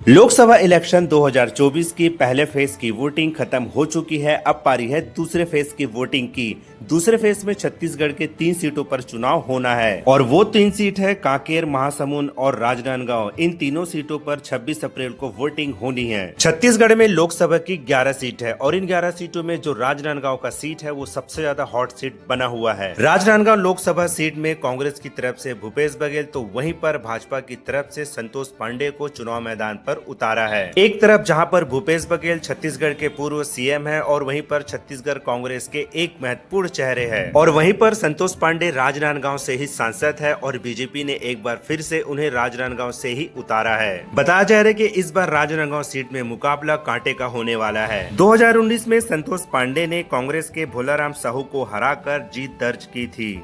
Lok Sabha election 2024 की पहले phase की वोटिंग खत्म हो चुकी है। अब पारी है दूसरे फेज की वोटिंग की। दूसरे फेज में छत्तीसगढ़ के 3 सीटों पर चुनाव होना है और वो 3 सीट है कांकेर, महासमुंद और राजनांदगांव। इन तीनों सीटों पर 26 अप्रैल को वोटिंग होनी है। छत्तीसगढ़ में लोकसभा की 11 सीट है और इन 11 सीटों में जो राजनांदगांव का सीट है वो सबसे ज्यादा हॉट सीट बना हुआ है। राजनांदगांव लोकसभा सीट में कांग्रेस की तरफ से भूपेश बघेल तो वहीं पर भाजपा की तरफ से संतोष पांडे को चुनाव मैदान पर उतारा है। एक तरफ जहां पर भूपेश बघेल छत्तीसगढ़ के पूर्व सीएम है और वहीं पर छत्तीसगढ़ कांग्रेस के एक महत्वपूर्ण चेहरे हैं और वहीं पर संतोष पांडे राजनांदगांव से ही सांसद है और बीजेपी ने एक बार फिर से उन्हें राजनांदगांव से ही उतारा है। बताया जा रहा है कि इस बार राजनांदगांव सीट में मुकाबला कांटे का होने वाला है। 2019 में संतोष पांडे ने कांग्रेस के भोलाराम साहू को हराकर जीत दर्ज की थी।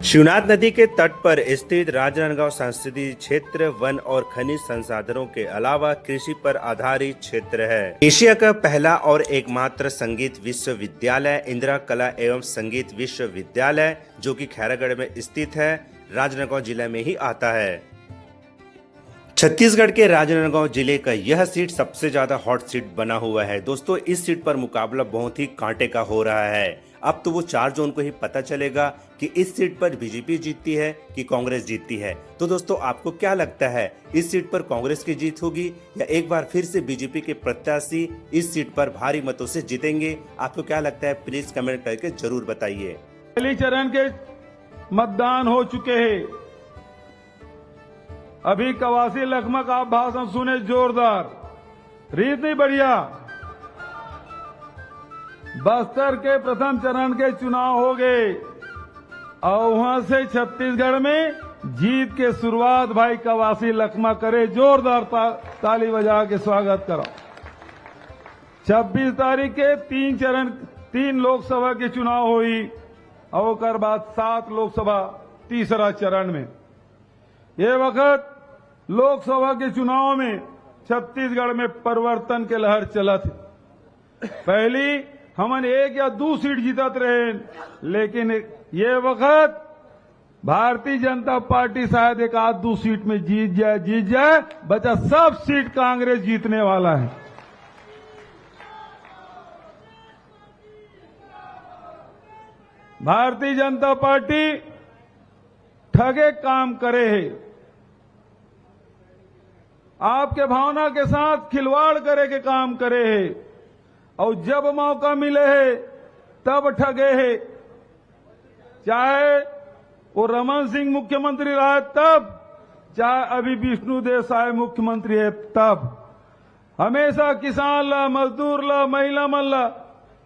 शिवनाथ नदी के तट पर स्थित राजनांदगांव संसदीय क्षेत्र वन और खनिज संसाधनों के अलावा कृषि पर आधारित क्षेत्र है। एशिया का पहला और एकमात्र संगीत विश्वविद्यालय इंदिरा कला एवं संगीत विश्वविद्यालय जो कि खैरागढ़ में स्थित है, राजनांदगांव जिले में ही आता है। छत्तीसगढ़ के राजनांदगांव जिले का यह सीट सबसे ज्यादा हॉट सीट बना हुआ है। दोस्तों, इस सीट पर मुकाबला बहुत ही कांटे का हो रहा है। अब तो वो 4 जून को ही पता चलेगा कि इस सीट पर बीजेपी जीतती है कि कांग्रेस जीतती है। तो दोस्तों, आपको क्या लगता है, इस सीट पर कांग्रेस की जीत होगी या एक बार फिर से बीजेपी के प्रत्याशी इस सीट पर भारी मतों से जीतेंगे? आपको क्या लगता है, प्लीज कमेंट करके जरूर बताइए। पहली चरण के मतदान हो चुके हैं। अभी कवासी लखमा का आप भाषण सुने, जोरदार, रीत नहीं बढ़िया। बस्तर के प्रथम चरण के चुनाव हो गए और वहां से छत्तीसगढ़ में जीत के शुरुआत भाई कवासी लखमा करे। जोरदार ताली बजा के स्वागत करो। 26 तारीख के 3 लोकसभा के चुनाव हुई और उसके बाद 7 लोकसभा तीसरा चरण में। ये वक्त लोकसभा के चुनाव में छत्तीसगढ़ में परिवर्तन के लहर चला थी। पहली हमन 1 या 2 सीट जीतत रहे, लेकिन ये वक्त भारतीय जनता पार्टी शायद 1 आध 2 सीट में जीत जाए, बचा सब सीट कांग्रेस जीतने वाला है। भारतीय जनता पार्टी ठगे काम करे है, आपके भावना के साथ खिलवाड़ करे के काम करे है और जब मौका मिले है तब ठगे है। चाहे वो रमन सिंह मुख्यमंत्री रहा तब, चाहे अभी विष्णु देसाई मुख्यमंत्री है तब, हमेशा किसान ला, मजदूर ला, महिला मन ला,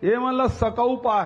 ये मन ला सकऊ पाए।